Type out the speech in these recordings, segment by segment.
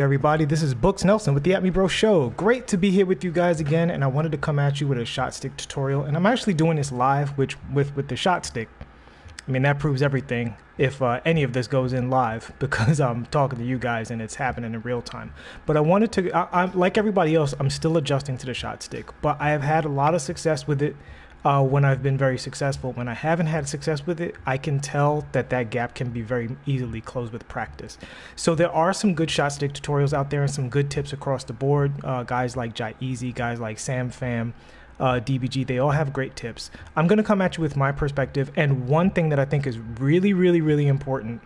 Everybody, this is Books Nelson with the At Me Bro Show. Great to be here with you guys again, and I wanted to come at you with a shot stick tutorial, and I'm actually doing this live with the shot stick. I mean, that proves everything if any of this goes in live, because I'm talking to you guys and it's happening in real time. But I wanted to, I'm like everybody else, I'm still adjusting to the shot stick, but I have had a lot of success with it. When I've been very successful. When I haven't had success with it, I can tell that gap can be very easily closed with practice. So there are some good shot stick tutorials out there and some good tips across the board. Guys like Jai Easy, guys like Sam Pham, DBG, they all have great tips. I'm going to come at you with my perspective, and one thing that I think is really, really, really important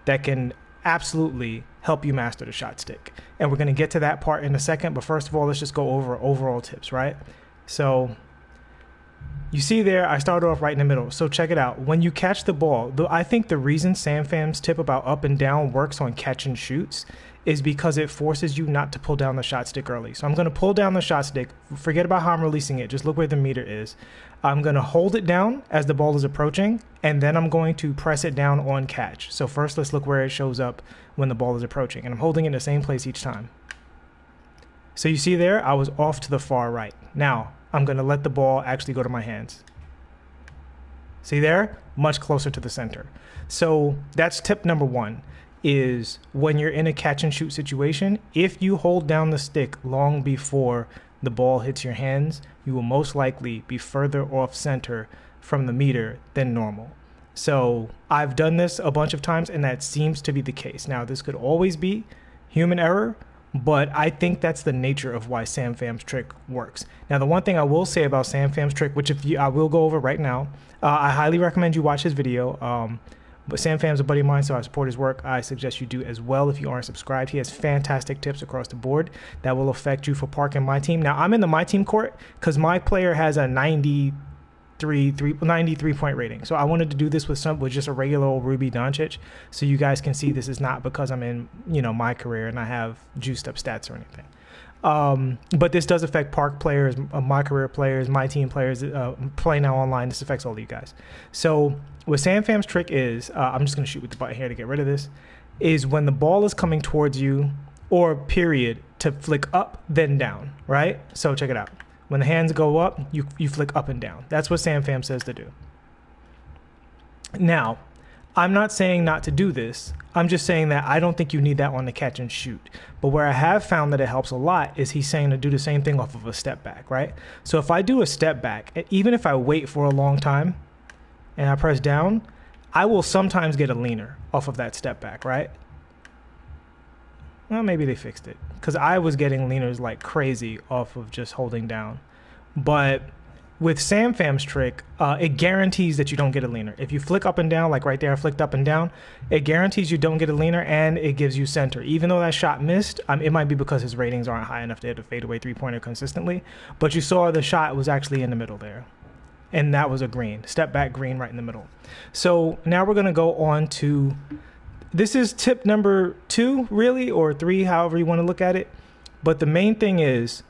that can absolutely help you master the shot stick. And we're going to get to that part in a second, but first of all, let's just go over overall tips, right? So you see there, I started off right in the middle. So check it out. When you catch the ball, I think the reason Sam Pham's tip about up and down works on catch and shoots is because it forces you not to pull down the shot stick early. So I'm going to pull down the shot stick. Forget about how I'm releasing it. Just look where the meter is. I'm going to hold it down as the ball is approaching, and then I'm going to press it down on catch. So first, let's look where it shows up when the ball is approaching. And I'm holding it in the same place each time. So you see there, I was off to the far right. Now, I'm going to let the ball actually go to my hands. See there? Much closer to the center. So that's tip number one, is when you're in a catch and shoot situation, if you hold down the stick long before the ball hits your hands, you will most likely be further off center from the meter than normal. So I've done this a bunch of times, and that seems to be the case. Now, this could always be human error, but I think that's the nature of why Sam Pham's trick works. Now, the one thing I will say about Sam Pham's trick, which I will go over right now, I highly recommend you watch his video. But Sam Pham's a buddy of mine, so I support his work. I suggest you do as well if you aren't subscribed. He has fantastic tips across the board that will affect you for parking my team. Now, I'm in the my team court because my player has a 93 point rating. So I wanted to do this with just a regular old Ruby Doncic, so you guys can see this is not because I'm in my career and I have juiced up stats or anything. But this does affect park players, my career players, my team players, play now online. This affects all of you guys. So what Sam Pham's trick is, I'm just going to shoot with the button here to get rid of this, is when the ball is coming towards you, or period, to flick up then down, right? So check it out. When the hands go up, you flick up and down. That's what Sam Pham says to do. Now, I'm not saying not to do this. I'm just saying that I don't think you need that on the catch and shoot. But where I have found that it helps a lot is he's saying to do the same thing off of a step back, right? So if I do a step back, even if I wait for a long time and I press down, I will sometimes get a leaner off of that step back, right? Well, maybe they fixed it, because I was getting leaners like crazy off of just holding down. But with Sam Pham's trick, it guarantees that you don't get a leaner. If you flick up and down, like right there, I flicked up and down, it guarantees you don't get a leaner, and it gives you center. Even though that shot missed, it might be because his ratings aren't high enough to hit a fadeaway three-pointer consistently, but you saw the shot was actually in the middle there. And that was a green, step back green right in the middle. So now we're going to go on to, this is tip number 2, really, or 3, however you want to look at it. But the main thing is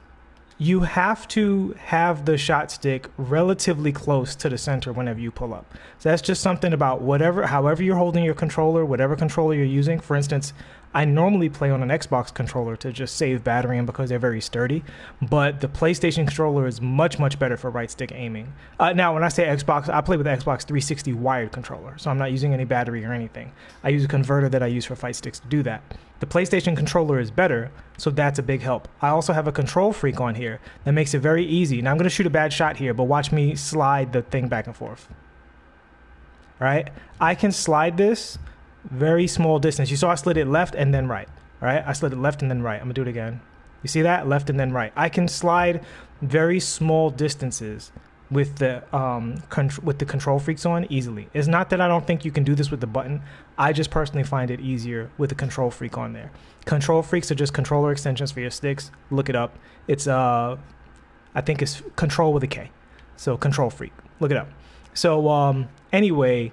you have to have the shot stick relatively close to the center whenever you pull up. So that's just something about however you're holding your controller, whatever controller you're using. For instance, I normally play on an Xbox controller to just save battery and because they're very sturdy, but the PlayStation controller is much, much better for right stick aiming. Now, when I say Xbox, I play with the Xbox 360 wired controller, so I'm not using any battery or anything. I use a converter that I use for fight sticks to do that. The PlayStation controller is better, so that's a big help. I also have a control freak on here that makes it very easy. Now, I'm going to shoot a bad shot here, but watch me slide the thing back and forth. Right? I can slide this very small distance. You saw I slid it left and then right. Right? I slid it left and then right. I'm going to do it again. You see that? Left and then right. I can slide very small distances with the control freaks on easily. It's not that I don't think you can do this with the button. I just personally find it easier with the control freak on there. Control freaks are just controller extensions for your sticks. Look it up. It's I think it's control with a K. So control freak. Look it up. So anyway,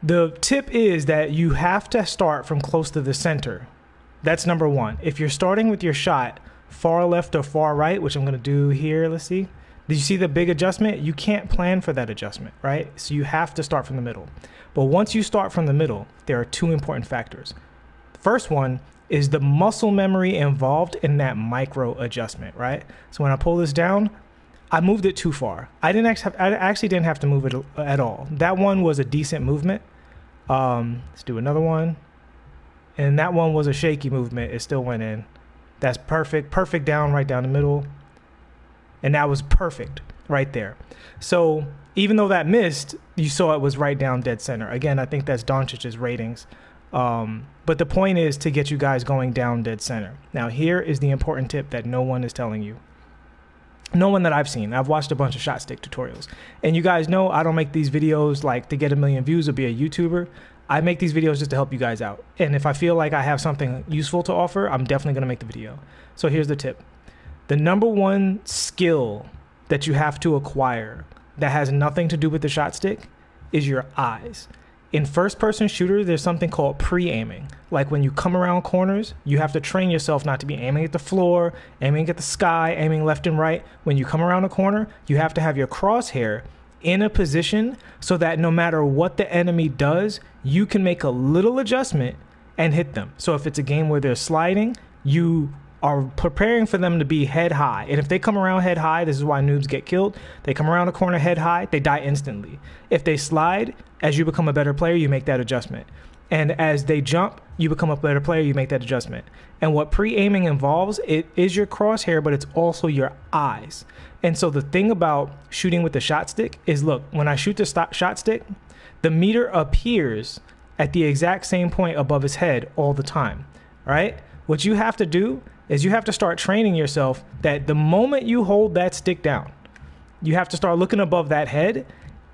the tip is that you have to start from close to the center. That's number 1. If you're starting with your shot far left or far right, which I'm going to do here, let's see. Did you see the big adjustment? You can't plan for that adjustment, right? So you have to start from the middle. But once you start from the middle, there are 2 important factors. The first one is the muscle memory involved in that micro adjustment, right? So when I pull this down, I moved it too far. I actually didn't have to move it at all. That one was a decent movement. Let's do another one. And that one was a shaky movement. It still went in. That's perfect. Perfect down, right down the middle. And that was perfect right there. So even though that missed, you saw it was right down dead center. Again, I think that's Doncic's ratings. But the point is to get you guys going down dead center. Now, here is the important tip that no one is telling you. No one that I've seen. I've watched a bunch of shot stick tutorials. And you guys know I don't make these videos like to get 1 million views or be a YouTuber. I make these videos just to help you guys out. And if I feel like I have something useful to offer, I'm definitely going to make the video. So here's the tip. The number one skill that you have to acquire that has nothing to do with the shot stick is your eyes. In first-person shooters, there's something called pre-aiming. Like when you come around corners, you have to train yourself not to be aiming at the floor, aiming at the sky, aiming left and right. When you come around a corner, you have to have your crosshair in a position so that no matter what the enemy does, you can make a little adjustment and hit them. So if it's a game where they're sliding, you are preparing for them to be head high. And if they come around head high, this is why noobs get killed. They come around a corner head high, they die instantly. If they slide, as you become a better player, you make that adjustment. And as they jump, you become a better player, you make that adjustment. And what pre-aiming involves, it is your crosshair, but it's also your eyes. And so the thing about shooting with the shot stick is, look, when I shoot the shot stick, the meter appears at the exact same point above his head all the time, all right? What you have to do is you have to start training yourself that the moment you hold that stick down, you have to start looking above that head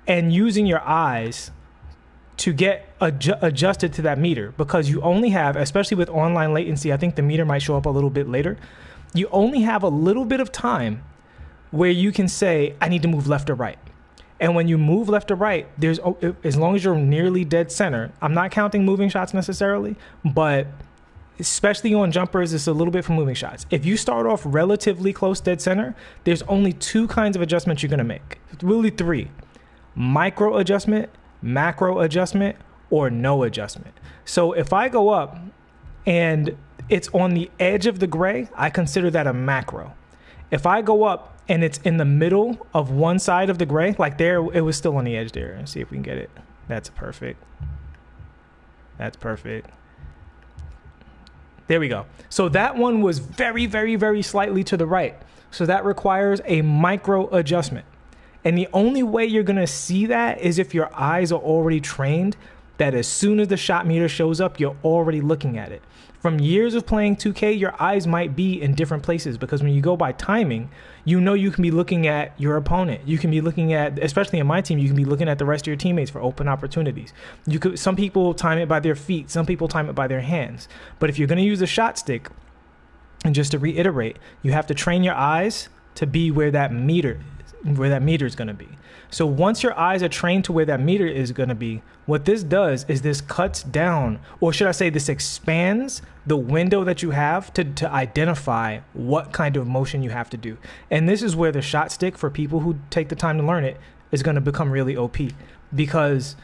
and using your eyes to get adjusted to that meter, because you only have, especially with online latency, I think the meter might show up a little bit later. You only have a little bit of time where you can say, I need to move left or right. And when you move left or right, there's, as long as you're nearly dead center, I'm not counting moving shots necessarily, but especially on jumpers, it's a little bit for moving shots. If you start off relatively close dead center, there's only 2 kinds of adjustments you're gonna make. Really 3. Micro adjustment, macro adjustment, or no adjustment. So if I go up and it's on the edge of the gray, I consider that a macro. If I go up and it's in the middle of one side of the gray, like there, it was still on the edge there. Let's see if we can get it. That's perfect. That's perfect. There we go. So that one was very, very, very slightly to the right. So that requires a micro adjustment. And the only way you're going to see that is if your eyes are already trained that as soon as the shot meter shows up, you're already looking at it. From years of playing 2K, your eyes might be in different places, because when you go by timing, you know you can be looking at your opponent. You can be looking at, especially in my team, you can be looking at the rest of your teammates for open opportunities. Some people time it by their feet, some people time it by their hands. But if you're going to use a shot stick, and just to reiterate, you have to train your eyes to be where that meter is going to be. So once your eyes are trained to where that meter is going to be, what this does is this cuts down, or should I say this expands the window that you have to identify what kind of motion you have to do. And this is where the shot stick, for people who take the time to learn it, is going to become really OP. Because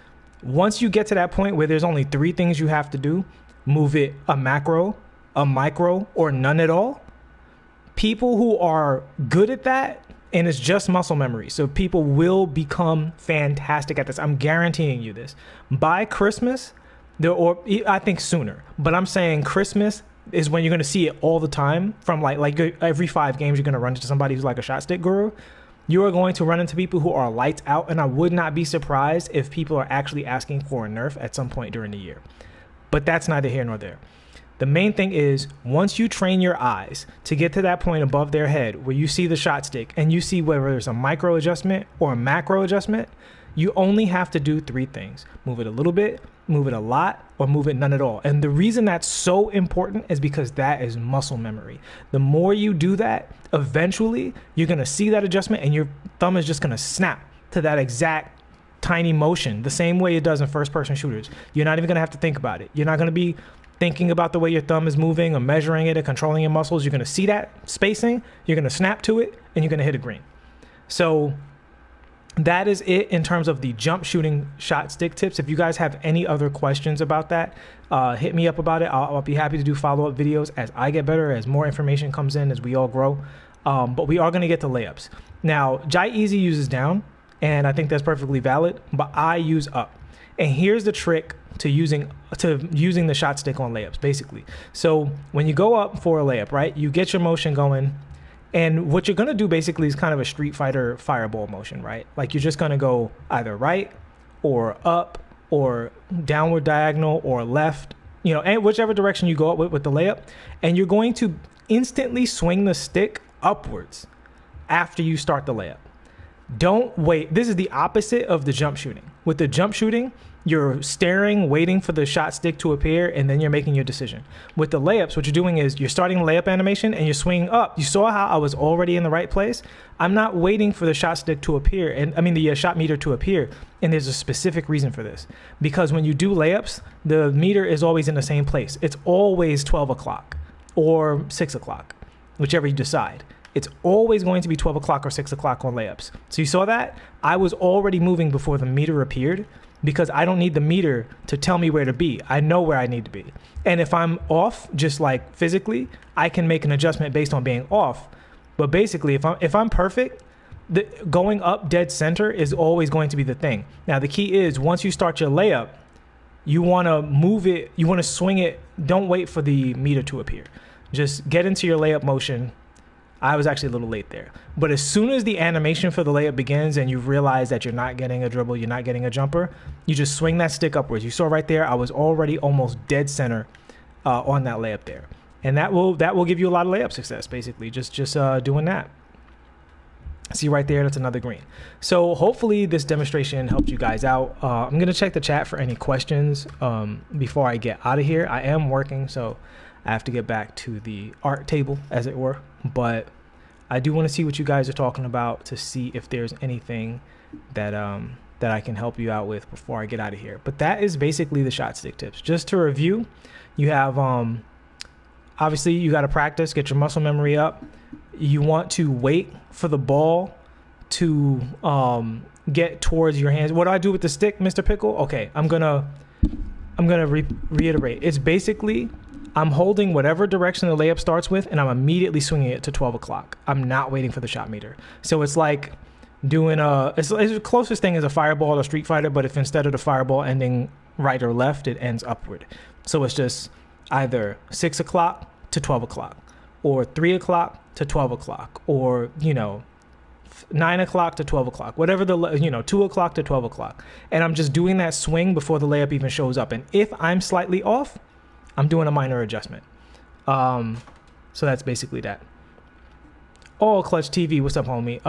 once you get to that point where there's only 3 things you have to do, move it a macro, a micro, or none at all, people who are good at that, and it's just muscle memory, so people will become fantastic at this. I'm guaranteeing you this. By Christmas, or I think sooner, but I'm saying Christmas is when you're going to see it all the time. From like every 5 games, you're going to run into somebody who's like a shot stick guru. You are going to run into people who are lights out, and I would not be surprised if people are actually asking for a nerf at some point during the year. But that's neither here nor there. The main thing is, once you train your eyes to get to that point above their head where you see the shot stick and you see whether there's a micro adjustment or a macro adjustment, you only have to do 3 things. Move it a little bit, move it a lot, or move it none at all. And the reason that's so important is because that is muscle memory. The more you do that, eventually you're going to see that adjustment and your thumb is just going to snap to that exact tiny motion, the same way it does in first-person shooters. You're not even going to have to think about it. You're not going to be thinking about the way your thumb is moving or measuring it or controlling your muscles. You're going to see that spacing, you're going to snap to it, and you're going to hit a green. So that is it in terms of the jump shooting shot stick tips. If you guys have any other questions about that, hit me up about it. I'll be happy to do follow-up videos as I get better, as more information comes in, as we all grow. But we are going to get to layups. Now, Jai Easy uses down, and I think that's perfectly valid, but I use up. And here's the trick to using the shot stick on layups, basically. So when you go up for a layup, right, you get your motion going, and what you're going to do basically is kind of a Street Fighter fireball motion, right? Like you're just going to go either right or up or downward diagonal or left, and whichever direction you go up with the layup. And you're going to instantly swing the stick upwards after you start the layup. Don't wait. This is the opposite of the jump shooting. With the jump shooting, you're staring, waiting for the shot stick to appear, and then you're making your decision. With the layups, what you're doing is you're starting layup animation and you're swinging up. You saw how I was already in the right place? I'm not waiting for the shot stick to appear, and the shot meter to appear, and there's a specific reason for this. Because when you do layups, the meter is always in the same place. It's always 12 o'clock or 6 o'clock, whichever you decide. It's always going to be 12 o'clock or 6 o'clock on layups. So you saw that? I was already moving before the meter appeared, because I don't need the meter to tell me where to be. I know where I need to be. And if I'm off, just like physically, I can make an adjustment based on being off. But basically, if I'm perfect, going up dead center is always going to be the thing. Now, the key is once you start your layup, you want to move it, you want to swing it. Don't wait for the meter to appear. Just get into your layup motion. I was actually a little late there. But as soon as the animation for the layup begins and you realize that you're not getting a dribble, you're not getting a jumper, you just swing that stick upwards. You saw right there, I was already almost dead center on that layup there. And that will give you a lot of layup success, basically, just doing that. See right there, that's another green. So hopefully this demonstration helped you guys out. I'm going to check the chat for any questions before I get out of here. I am working, so I have to get back to the art table, as it were. But I do want to see what you guys are talking about to see if there's anything that I can help you out with before I get out of here. But that is basically the shot stick tips. Just to review, you have obviously you got to practice, get your muscle memory up. You want to wait for the ball to get towards your hands. What do I do with the stick, Mr. Pickle? Okay, I'm gonna reiterate. It's basically I'm holding whatever direction the layup starts with, and I'm immediately swinging it to 12 o'clock. I'm not waiting for the shot meter. So it's like doing it's the closest thing is a fireball or Street Fighter, but if instead of the fireball ending right or left, it ends upward. So it's just either 6 o'clock to 12 o'clock, or 3 o'clock to 12 o'clock, or 9 o'clock to 12 o'clock, whatever 2 o'clock to 12 o'clock. And I'm just doing that swing before the layup even shows up. And if I'm slightly off, I'm doing a minor adjustment. So that's basically that. Oh, Clutch TV, what's up, homie?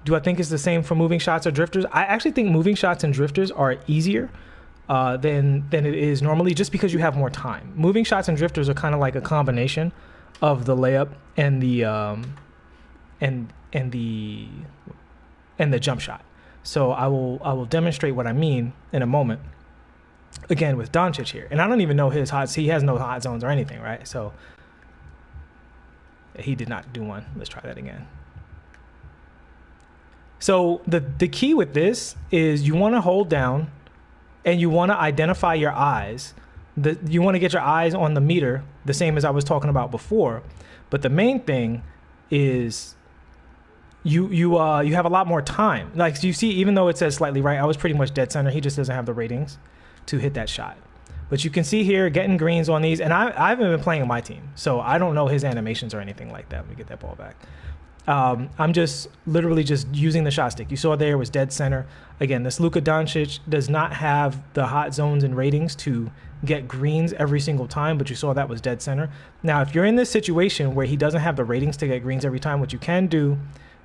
Do I think it's the same for moving shots or drifters? I actually think moving shots and drifters are easier than it is normally, just because you have more time. Moving shots and drifters are kind of like a combination of the layup and the and the jump shot. So I will demonstrate what I mean in a moment. Again, with Doncic here, and I don't even know he has no hot zones or anything, right? So he did not do one. Let's try that again. So the key with this is you want to hold down and you want to identify your eyes. You want to get your eyes on the meter, the same as I was talking about before. But the main thing is you have a lot more time. Like you see, even though it says slightly right, I was pretty much dead center. He just doesn't have the ratings to hit that shot. But you can see here getting greens on these, and I haven't been playing on my team, so I don't know his animations or anything like that. Let me get that ball back. I'm just literally just using the shot stick. You saw there was dead center. Again, this Luka Doncic does not have the hot zones and ratings to get greens every single time, but you saw that was dead center. Now, if you're in this situation where he doesn't have the ratings to get greens every time, what you can do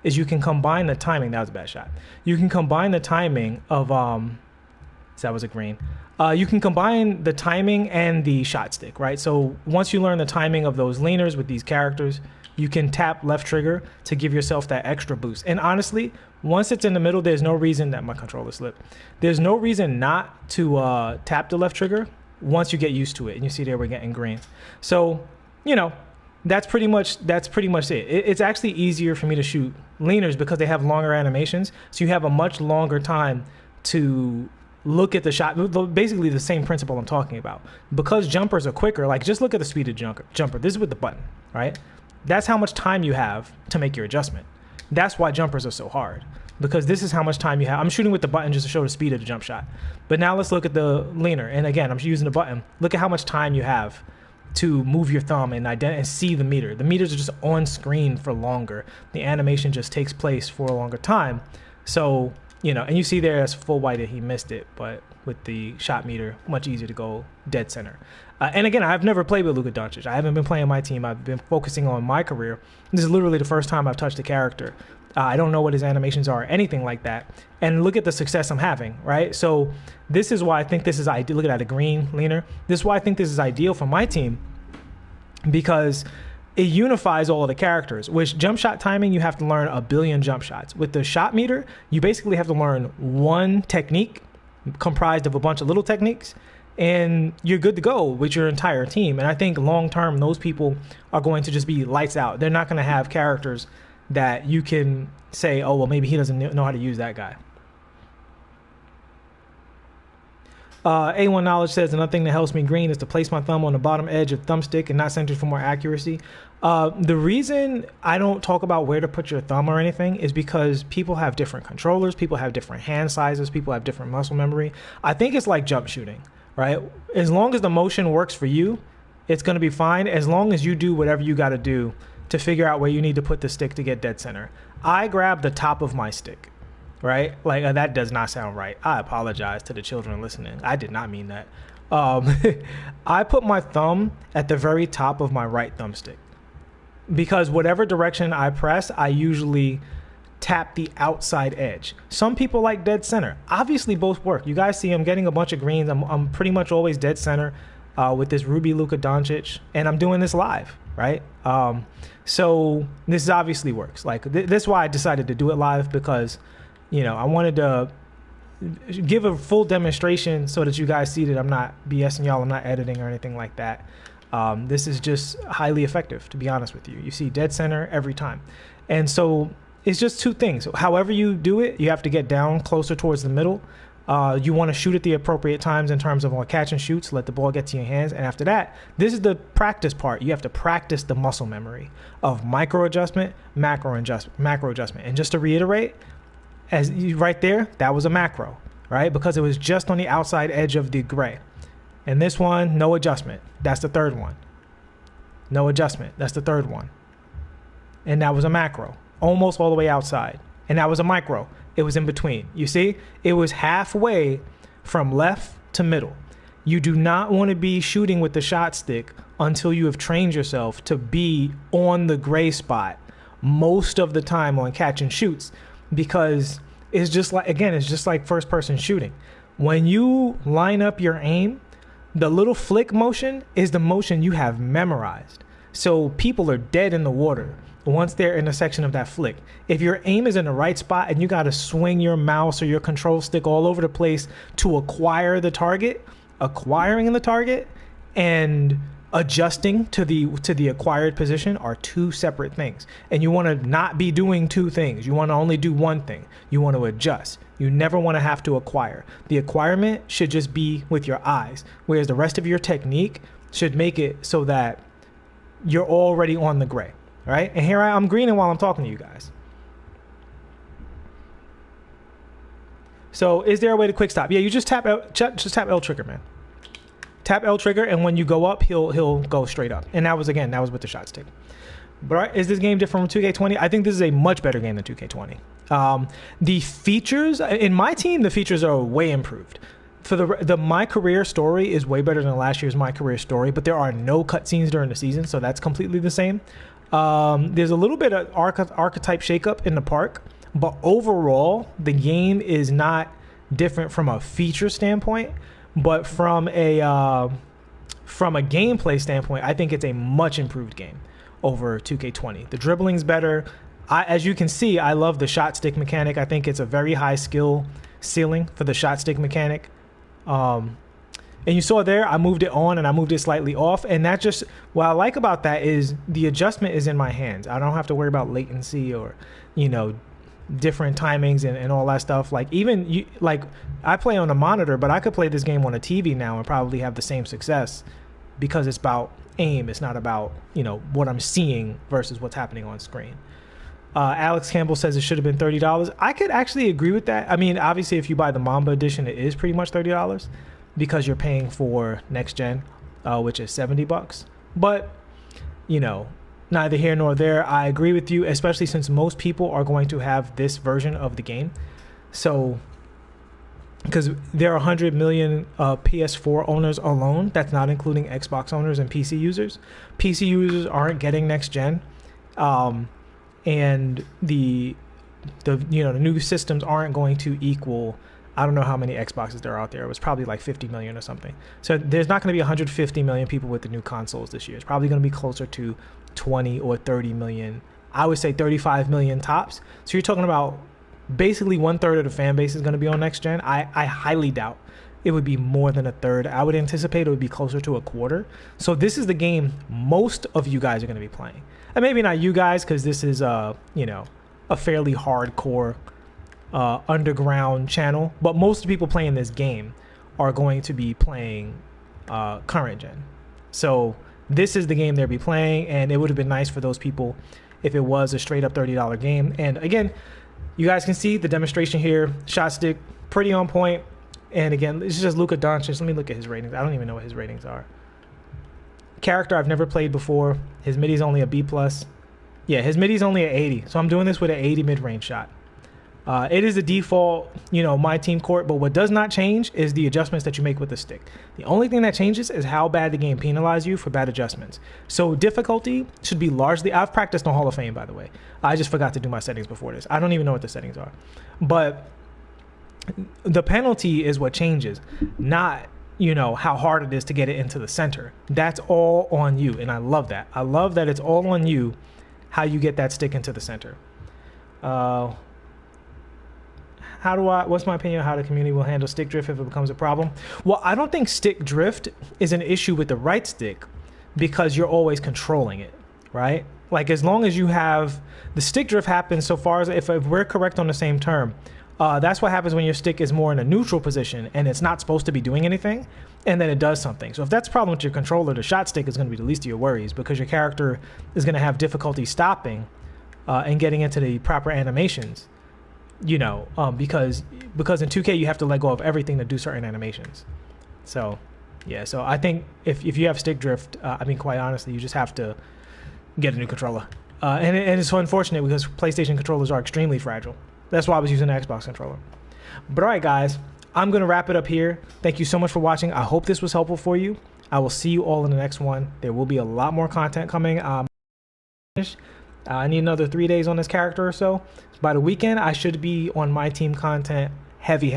is you can combine the timing. That was a bad shot. You can combine the timing of that was a green. You can combine the timing and the shot stick, right? So once you learn the timing of those leaners with these characters, you can tap left trigger to give yourself that extra boost. And honestly, once it's in the middle, there's no reason that my controller slipped. There's no reason not to tap the left trigger once you get used to it. And you see there we're getting green. So, that's pretty much it. It's actually easier for me to shoot leaners because they have longer animations, so you have a much longer time to look at the shot. Basically the same principle I'm talking about. Because jumpers are quicker, like just look at the speed of jumper. This is with the button, right? That's how much time you have to make your adjustment. That's why jumpers are so hard, because this is how much time you have. I'm shooting with the button just to show the speed of the jump shot. But now let's look at the leaner. And again, I'm using the button. Look at how much time you have to move your thumb and see the meter. The meters are just on screen for longer. The animation just takes place for a longer time. So, you know, and you see there as full white that he missed it, but with the shot meter, much easier to go dead center. And again, I've never played with Luka Doncic. I haven't been playing my team. I've been focusing on my career. This is literally the first time I've touched a character. I don't know what his animations are or anything like that. And look at the success I'm having, right? So this is why I think this is ideal. Look at that, a green leaner. This is why I think this is ideal for my team, because it unifies all of the characters. Which jump shot timing, you have to learn 1 billion jump shots. With the shot meter, you basically have to learn one technique comprised of a bunch of little techniques, and you're good to go with your entire team. And I think long term, those people are going to just be lights out. They're not going to have characters that you can say, oh, well, maybe he doesn't know how to use that guy. A1 Knowledge says, another thing that helps me green is to place my thumb on the bottom edge of thumbstick and not centered for more accuracy. The reason I don't talk about where to put your thumb or anything is because people have different controllers, people have different hand sizes, people have different muscle memory. I think it's like jump shooting, right? As long as the motion works for you, it's going to be fine, as long as you do whatever you got to do to figure out where you need to put the stick to get dead center. I grab the top of my stick, right? Like that does not sound right. I apologize to the children listening. I did not mean that. I put my thumb at the very top of my right thumbstick, because whatever direction I press, I usually tap the outside edge. Some people like dead center. Obviously both work. You guys see I'm getting a bunch of greens. I'm pretty much always dead center with this Ruby Luka Doncic, and I'm doing this live, right? So this obviously works. Like this is why I decided to do it live, because, you know, I wanted to give a full demonstration so that you guys see that I'm not BSing y'all. I'm not editing or anything like that. This is just highly effective, to be honest with you. You see dead center every time. And so it's just two things. However you do it, you have to get down closer towards the middle. You want to shoot at the appropriate times in terms of catch and shoots, let the ball get to your hands. And after that, this is the practice part. You have to practice the muscle memory of micro adjustment, macro adjustment. And just to reiterate, right there, that was a macro, right? Because it was just on the outside edge of the gray. And this one, no adjustment. That's the third one. No adjustment. That's the third one. And that was a macro, almost all the way outside. And that was a micro. It was in between. You see, it was halfway from left to middle. You do not want to be shooting with the shot stick until you have trained yourself to be on the gray spot most of the time on catch and shoots, because it's just like, again, it's just like first person shooting. When you line up your aim, the little flick motion is the motion you have memorized. So people are dead in the water once they're in a section of that flick. If your aim is in the right spot and you got to swing your mouse or your control stick all over the place to acquire the target, acquiring the target and adjusting to the acquired position are two separate things. And you want to not be doing two things. You want to only do one thing. You want to adjust. You never want to have to acquire. The acquirement should just be with your eyes, whereas the rest of your technique should make it so that you're already on the gray, right? And here I'm greening while I'm talking to you guys. So is there a way to quick stop? Yeah, you just tap L trigger, man. Tap L trigger, and when you go up, he'll go straight up. And that was with the shot stick. But is this game different from 2K20? I think this is a much better game than 2K20. The features in my team, the features are way improved. For the My Career story is way better than last year's My Career story, but there are no cutscenes during the season, so that's completely the same. There's a little bit of archetype shakeup in the park, but overall, the game is not different from a feature standpoint, but from a gameplay standpoint, I think it's a much improved game over 2K20. The dribbling's better. As you can see, I love the shot stick mechanic. I think it's a very high skill ceiling for the shot stick mechanic. And you saw there, I moved it on and I moved it slightly off. And that just, what I like about that is the adjustment is in my hands. I don't have to worry about latency or, you know, different timings and all that stuff. Like even you, like I play on a monitor, but I could play this game on a TV now and probably have the same success because it's about aim. It's not about, you know, what I'm seeing versus what's happening on screen. Alex Campbell says it should have been $30. I could actually agree with that. I mean, obviously if you buy the Mamba edition, it is pretty much $30 because you're paying for next gen, which is $70. But, you know, neither here nor there. I agree with you, especially since most people are going to have this version of the game. So, because there are 100 million PS4 owners alone, that's not including Xbox owners and PC users. PC users aren't getting next gen. And the you know, the new systems aren't going to equal, I don't know how many Xboxes there are out there. It was probably like 50 million or something. So there's not going to be 150 million people with the new consoles this year. It's probably going to be closer to 20 or 30 million. I would say 35 million tops. So you're talking about basically 1/3 of the fan base is going to be on next gen. I highly doubt it would be more than a third. I would anticipate it would be closer to a quarter. So this is the game most of you guys are going to be playing. And maybe not you guys, because this is you know, a fairly hardcore underground channel, but most people playing this game are going to be playing current gen. So this is the game they'll be playing, and it would have been nice for those people if it was a straight up $30 game. And again, you guys can see the demonstration here, shot stick pretty on point. And again, this is just Luka Doncic. Let me look at his ratings. I don't even know what his ratings are. Character I've never played before. His mid is only a B+. Yeah, his mid is only an 80. So I'm doing this with an 80 mid-range shot. It is the default, you know, my team court, but what does not change is the adjustments that you make with the stick. The only thing that changes is how bad the game penalizes you for bad adjustments. So difficulty should be largely, I've practiced on Hall of Fame, by the way. I just forgot to do my settings before this. I don't even know what the settings are. But the penalty is what changes, not, you know, how hard it is to get it into the center. That's all on you, and I love that. I love that it's all on you how you get that stick into the center. What's my opinion on how the community will handle stick drift if it becomes a problem? Well, I don't think stick drift is an issue with the right stick because you're always controlling it, right? Like as long as you have, the stick drift happens so far as, if we're correct on the same term, that's what happens when your stick is more in a neutral position and it's not supposed to be doing anything, and then it does something. So if that's a problem with your controller, the shot stick is going to be the least of your worries because your character is going to have difficulty stopping and getting into the proper animations. You know, because in 2K you have to let go of everything to do certain animations. So, yeah. So I think if you have stick drift, I mean, quite honestly, you just have to get a new controller. And it's so unfortunate because PlayStation controllers are extremely fragile. That's why I was using an Xbox controller. But all right, guys, I'm gonna wrap it up here. Thank you so much for watching. I hope this was helpful for you. I will see you all in the next one. There will be a lot more content coming. I need another 3 days on this character or so. By the weekend, I should be on my team content heavy.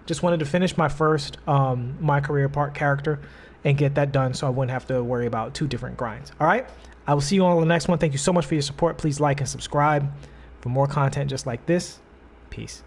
Just wanted to finish my first my career part character and get that done so I wouldn't have to worry about 2 different grinds. All right, I will see you all in the next one. Thank you so much for your support. Please like and subscribe for more content just like this. Peace.